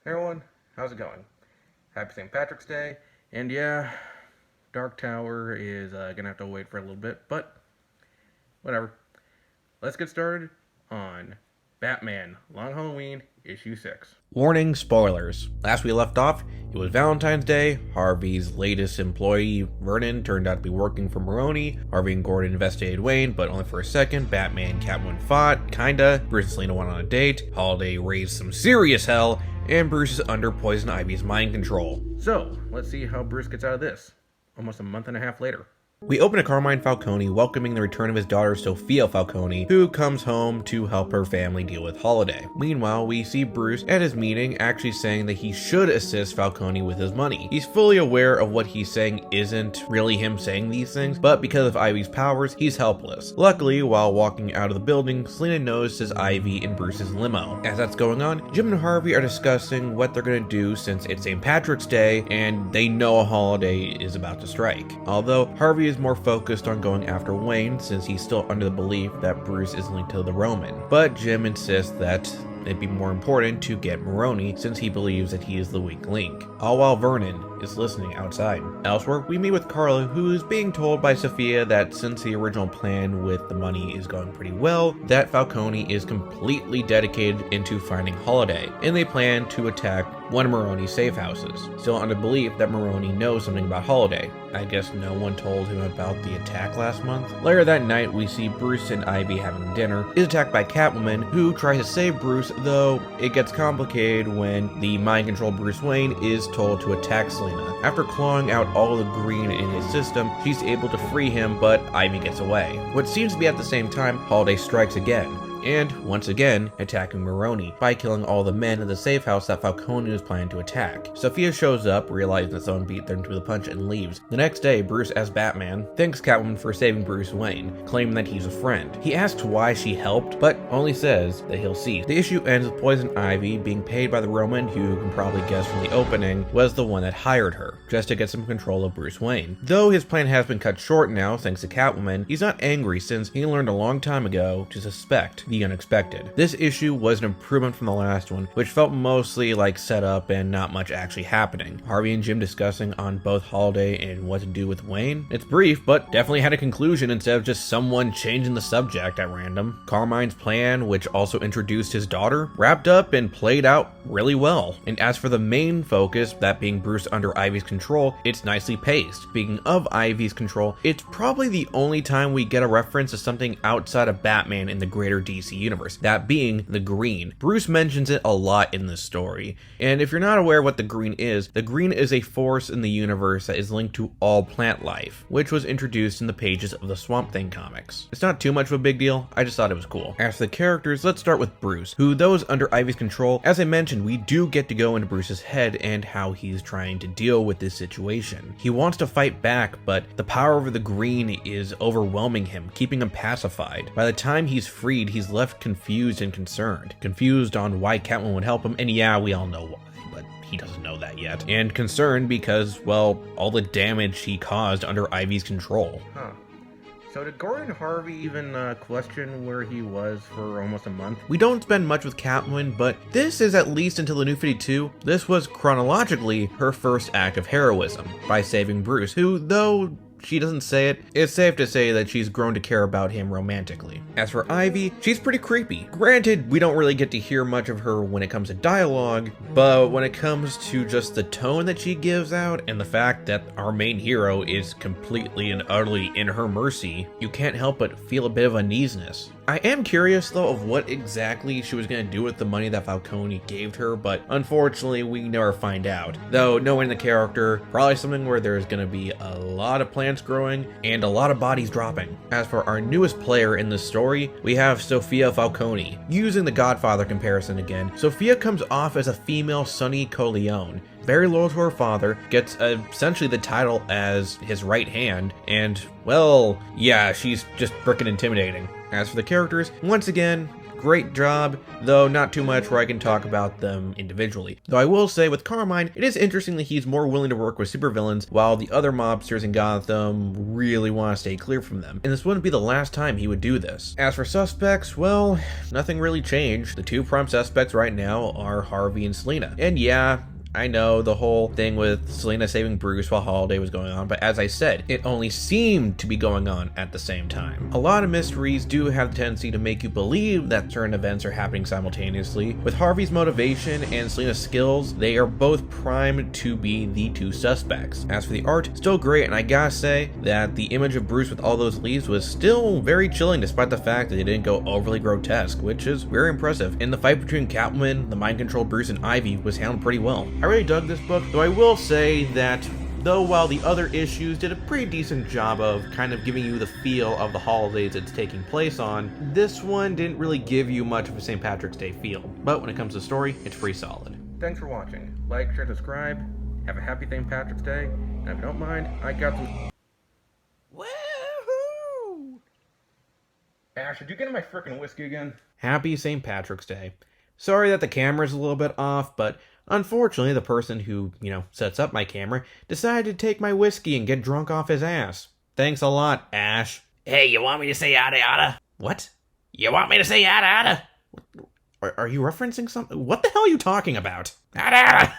Hey everyone, how's it going? Happy St. Patrick's Day, and yeah, Dark Tower is gonna have to wait for a little bit, but whatever. Let's get started on Batman Long Halloween issue 6. Warning, spoilers. Last we left off, it was Valentine's Day. Harvey's latest employee, Vernon, turned out to be working for Maroni. Harvey and Gordon investigated Wayne, but only for a second. Batman and Catwoman fought, kinda. Bruce and Selina went on a date. Holiday raised some serious hell, and Bruce is under Poison Ivy's mind control. So, let's see how Bruce gets out of this, almost a month and a half later. We open to Carmine Falcone welcoming the return of his daughter Sophia Falcone, who comes home to help her family deal with Holiday. Meanwhile, we see Bruce at his meeting actually saying that he should assist Falcone with his money. He's fully aware of what he's saying isn't really him saying these things, but because of Ivy's powers, he's helpless. Luckily, while walking out of the building, Selina notices Ivy in Bruce's limo. As that's going on, Jim and Harvey are discussing what they're gonna do since it's St. Patrick's Day and they know a holiday is about to strike. Although Harvey is more focused on going after Wayne since he's still under the belief that Bruce is linked to the Roman. But Jim insists that it'd be more important to get Maroni since he believes that he is the weak link, all while Vernon is listening outside. Elsewhere, we meet with Carla, who is being told by Sophia that since the original plan with the money is going pretty well, that Falcone is completely dedicated into finding Holiday, and they plan to attack one of Maroni's safe houses, still under belief that Maroni knows something about Holiday. I guess no one told him about the attack last month. Later that night, we see Bruce and Ivy having dinner, is attacked by Catwoman, who tries to save Bruce, though it gets complicated when the mind-controlled Bruce Wayne is told to attack Selina. After clawing out all the green in his system, she's able to free him, but Ivy gets away. What seems to be at the same time, Holiday strikes again, and once again attacking Maroni by killing all the men in the safe house that Falcone was planning to attack. Sophia shows up, realizing that someone beat them to the punch, and leaves. The next day, Bruce, as Batman, thanks Catwoman for saving Bruce Wayne, claiming that he's a friend. He asks why she helped, but only says that he'll see. The issue ends with Poison Ivy being paid by the Roman, who you can probably guess from the opening was the one that hired her, just to get some control of Bruce Wayne. Though his plan has been cut short now thanks to Catwoman, he's not angry since he learned a long time ago to suspect the unexpected. This issue was an improvement from the last one, which felt mostly like setup and not much actually happening. Harvey and Jim discussing on both Holiday and what to do with Wayne. It's brief, but definitely had a conclusion instead of just someone changing the subject at random. Carmine's plan, which also introduced his daughter, wrapped up and played out really well. And as for the main focus, that being Bruce under Ivy's control, it's nicely paced. Speaking of Ivy's control, it's probably the only time we get a reference to something outside of Batman in the greater DC universe, that being the green. Bruce mentions it a lot in this story, and if you're not aware what the green is a force in the universe that is linked to all plant life, which was introduced in the pages of the Swamp Thing comics. It's not too much of a big deal, I just thought it was cool. As for the characters, let's start with Bruce, who though is under Ivy's control, as I mentioned, we do get to go into Bruce's head and how he's trying to deal with this situation. He wants to fight back, but the power over the green is overwhelming him, keeping him pacified. By the time he's freed, he's left confused and concerned. Confused on why Catwoman would help him, and yeah, we all know why, but he doesn't know that yet. And concerned because, well, all the damage he caused under Ivy's control. So did Gordon Harvey even question where he was for almost a month? We don't spend much with Catwoman, but this is at least until the New 52. This was chronologically her first act of heroism by saving Bruce, who, though she doesn't say it, it's safe to say that she's grown to care about him romantically. As for Ivy, she's pretty creepy. Granted, we don't really get to hear much of her when it comes to dialogue, but when it comes to just the tone that she gives out and the fact that our main hero is completely and utterly in her mercy, you can't help but feel a bit of uneasiness. I am curious though of what exactly she was going to do with the money that Falcone gave her, but unfortunately we never find out. Though knowing the character, probably something where there's going to be a lot of plants growing and a lot of bodies dropping. As for our newest player in this story, we have Sophia Falcone. Using the Godfather comparison again, Sophia comes off as a female Sonny Corleone, very loyal to her father, gets essentially the title as his right hand, and, well, yeah, she's just frickin' intimidating. As for the characters, once again, great job, though not too much where I can talk about them individually. Though I will say with Carmine, it is interesting that he's more willing to work with supervillains while the other mobsters in Gotham really want to stay clear from them. And this wouldn't be the last time he would do this. As for suspects, well, nothing really changed. The two prime suspects right now are Harvey and Selina. And yeah, I know the whole thing with Selina saving Bruce while Holiday was going on, but as I said, it only seemed to be going on at the same time. A lot of mysteries do have the tendency to make you believe that certain events are happening simultaneously. With Harvey's motivation and Selina's skills, they are both primed to be the two suspects. As for the art, still great, and I gotta say that the image of Bruce with all those leaves was still very chilling despite the fact that it didn't go overly grotesque, which is very impressive. And the fight between Catwoman, the mind-controlled Bruce, and Ivy was handled pretty well. I really dug this book, though I will say that though while the other issues did a pretty decent job of kind of giving you the feel of the holidays it's taking place on, this one didn't really give you much of a St. Patrick's Day feel. But when it comes to story, it's pretty solid. Thanks for watching. Like, share, subscribe. Have a happy St. Patrick's Day. And if you don't mind, I got some... Woohoo! Ash, did you get in my frickin' whiskey again? Happy St. Patrick's Day. Sorry that the camera's a little bit off, but unfortunately the person who, sets up my camera decided to take my whiskey and get drunk off his ass. Thanks a lot, Ash. Hey, you want me to say yada yada? What? You want me to say yada yada? Are you referencing something? What the hell are you talking about? Yada yada!